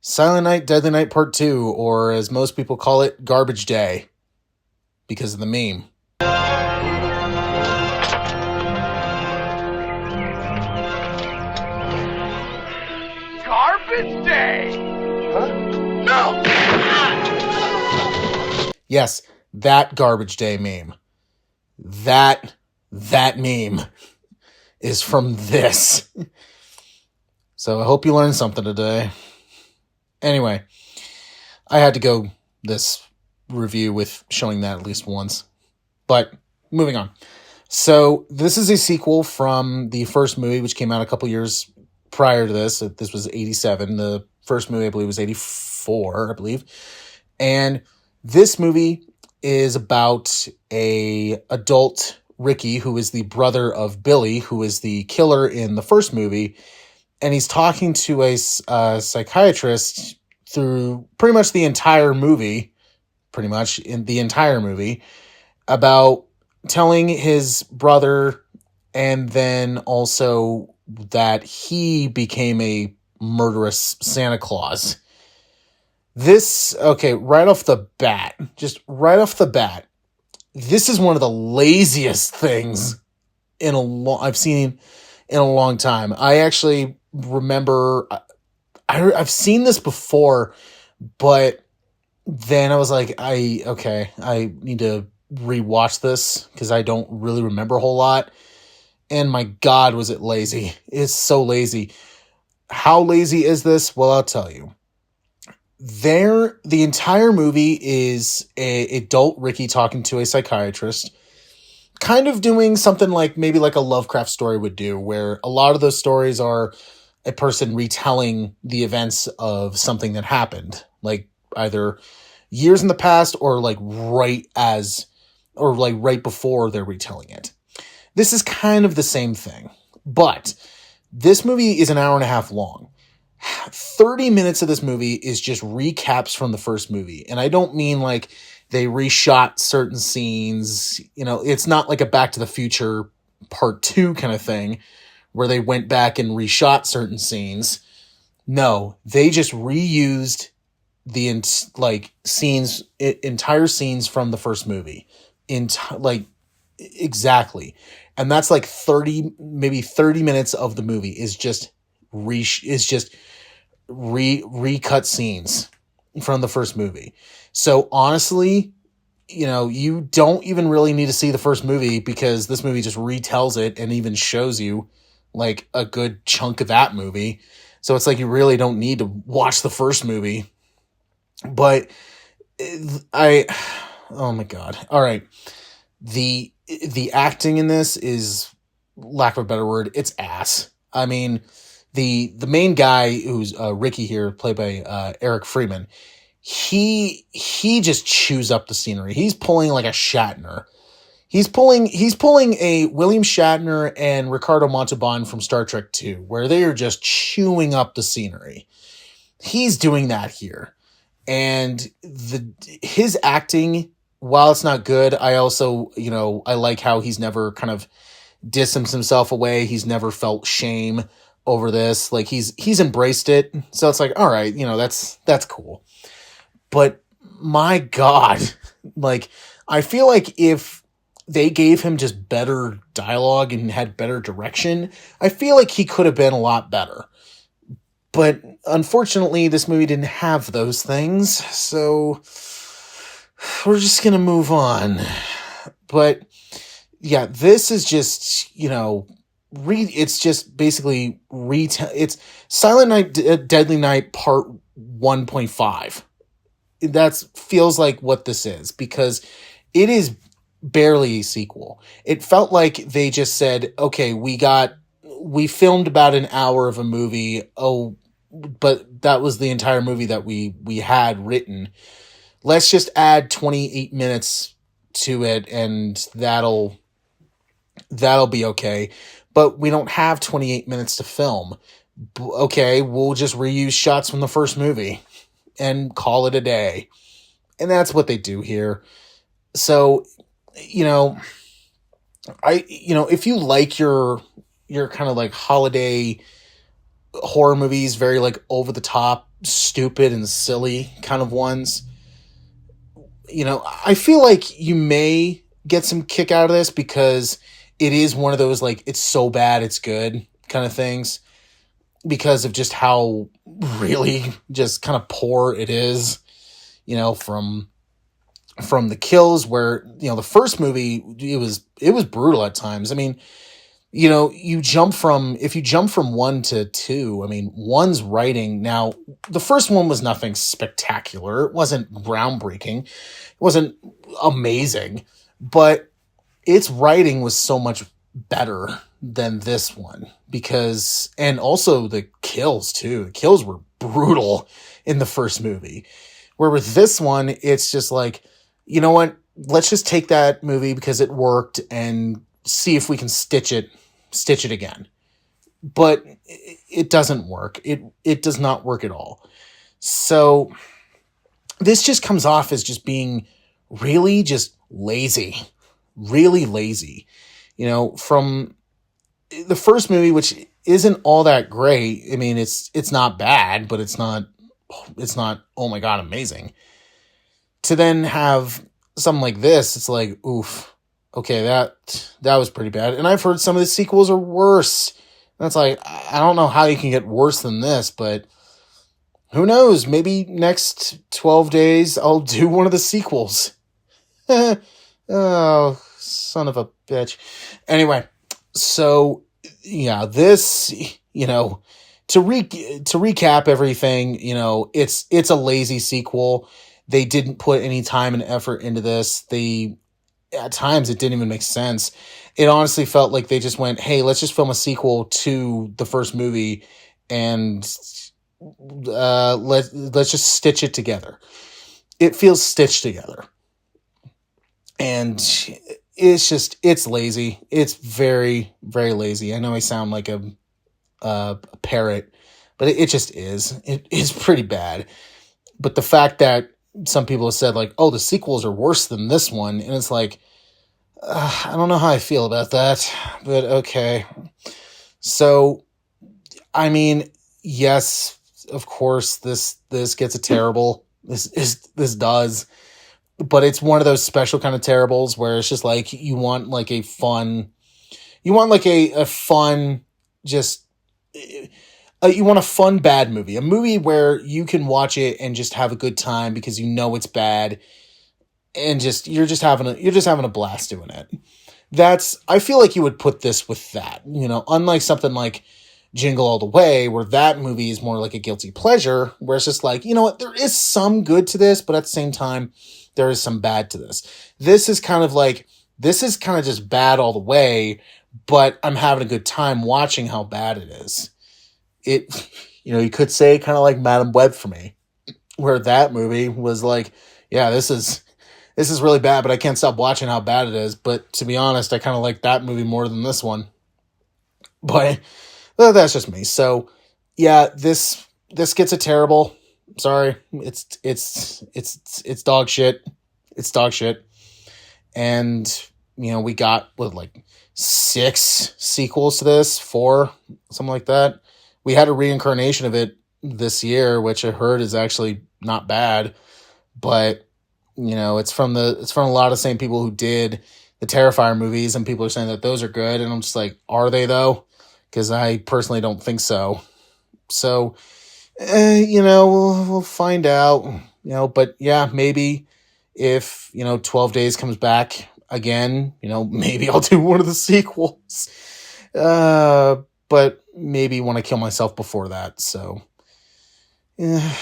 Silent Night, Deadly Night Part 2, or as most people call it, Garbage Day, because of the meme. Garbage Day! Huh? No! Yes, that Garbage Day meme. That meme is from this. So I hope you learned something today. Anyway, I had to go this review with showing that at least once. But moving on. So this is a sequel from the first movie, which came out a couple years prior to this. This was 87. The first movie, I believe, was 84, I believe. And this movie is about a adult Ricky, who is the brother of Billy, who is the killer in the first movie. And he's talking to a psychiatrist through pretty much the entire movie, about telling his brother, and then also that he became a murderous Santa Claus. Right off the bat, this is one of the laziest things I've seen in a long time. I actually remember I've seen this before, but then I was like, I need to rewatch this because I don't really remember a whole lot. And my God, was it lazy. It's so lazy. How lazy is this? Well, I'll tell you. The entire movie is a adult Ricky talking to a psychiatrist, kind of doing something like maybe like a Lovecraft story would do, where a lot of those stories are a person retelling the events of something that happened, like either years in the past or like right before they're retelling it. This is kind of the same thing, but this movie is an hour and a half long. 30 minutes of this movie is just recaps from the first movie. And I don't mean like they reshot certain scenes. It's not like a Back to the Future Part 2 kind of thing where they went back and reshot certain scenes. No, they just reused the entire scenes from the first movie. Exactly. And that's like 30 minutes of the movie is just recut scenes from the first movie. So honestly, you don't even really need to see the first movie because this movie just retells it and even shows you like a good chunk of that movie. So it's like you really don't need to watch the first movie. But oh my God. All right. The acting in this is, lack of a better word, it's ass. I mean, the main guy who's Ricky here, played by Eric Freeman, he just chews up the scenery. He's pulling like a Shatner. He's pulling a William Shatner and Ricardo Montalban from Star Trek 2, where they are just chewing up the scenery. He's doing that here. And his acting, while it's not good, I also, I like how he's never kind of distanced himself away. He's never felt shame over this. Like he's embraced it. So it's like, all right, that's cool. But my God, like, I feel like if they gave him just better dialogue and had better direction, I feel like he could have been a lot better. But unfortunately, this movie didn't have those things. So we're just going to move on. But yeah, this is just, it's just basically it's Silent Night, Deadly Night Part 1.5. That feels like what this is, because it is barely a sequel. It felt like they just said, okay, we filmed about an hour of a movie. Oh, but that was the entire movie that we had written. Let's just add 28 minutes to it and that'll be okay. But we don't have 28 minutes to film. Okay, we'll just reuse shots from the first movie and call it a day. And that's what they do here. So, if you like your kind of like holiday horror movies, very like over the top, stupid and silly kind of ones, I feel like you may get some kick out of this because it is one of those, like, it's so bad it's good kind of things, because of just how really just kind of poor it is, from the kills, where, the first movie, it was brutal at times. I mean, if you jump from one to two, I mean, one's writing, now the first one was nothing spectacular. It wasn't groundbreaking. It wasn't amazing, but its writing was so much better than this one, and also the kills too. The kills were brutal in the first movie, where with this one, it's just like, you know what? Let's just take that movie because it worked and see if we can stitch it again. But it doesn't work. It does not work at all. So this just comes off as just being really just lazy, really lazy. From the first movie, which isn't all that great. I mean, it's not bad, but it's not, oh my God, amazing. To then have something like this, it's like, oof, okay, that was pretty bad. And I've heard some of the sequels are worse. That's like, I don't know how you can get worse than this, but who knows? Maybe next 12 days I'll do one of the sequels. Oh, son of a bitch. Anyway, so yeah, this, to recap everything, it's a lazy sequel. They didn't put any time and effort into this. At times it didn't even make sense. It honestly felt like they just went, hey, let's just film a sequel to the first movie and let's just stitch it together. It feels stitched together. And it's lazy. It's very, very lazy. I know I sound like a parrot, but it just is. It is pretty bad. But the fact that some people have said, like, oh, the sequels are worse than this one, and it's like, I don't know how I feel about that, but okay. So, I mean, yes, of course, this gets a terrible. This does, but it's one of those special kind of terribles where it's just like you want like a fun, just. You want a fun bad movie, a movie where you can watch it and just have a good time because it's bad, and you're just having a blast doing it. I feel like you would put this with that, unlike something like Jingle All the Way, where that movie is more like a guilty pleasure, where it's just like, you know what, there is some good to this, but at the same time, there is some bad to this. This is kind of just bad all the way, but I'm having a good time watching how bad it is. You could say kind of like Madam Web for me, where that movie was like, yeah, this is really bad, but I can't stop watching how bad it is. But to be honest, I kind of like that movie more than this one. But that's just me. So yeah, this gets a terrible. Sorry, it's dog shit. It's dog shit. And we got like 6 sequels to this, 4, something like that. We had a reincarnation of it this year, which I heard is actually not bad, but it's from a lot of the same people who did the Terrifier movies, and people are saying that those are good, and I'm just like, are they though? Because I personally don't think so. So, we'll find out. But yeah, maybe if 12 Days comes back again, maybe I'll do one of the sequels. But maybe want to kill myself before that. So, yeah.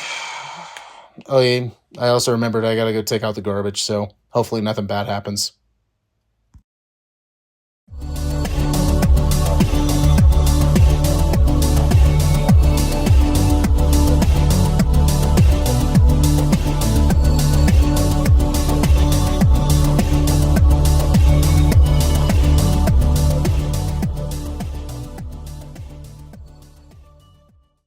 Oh yeah. I also remembered I gotta go take out the garbage. So hopefully nothing bad happens.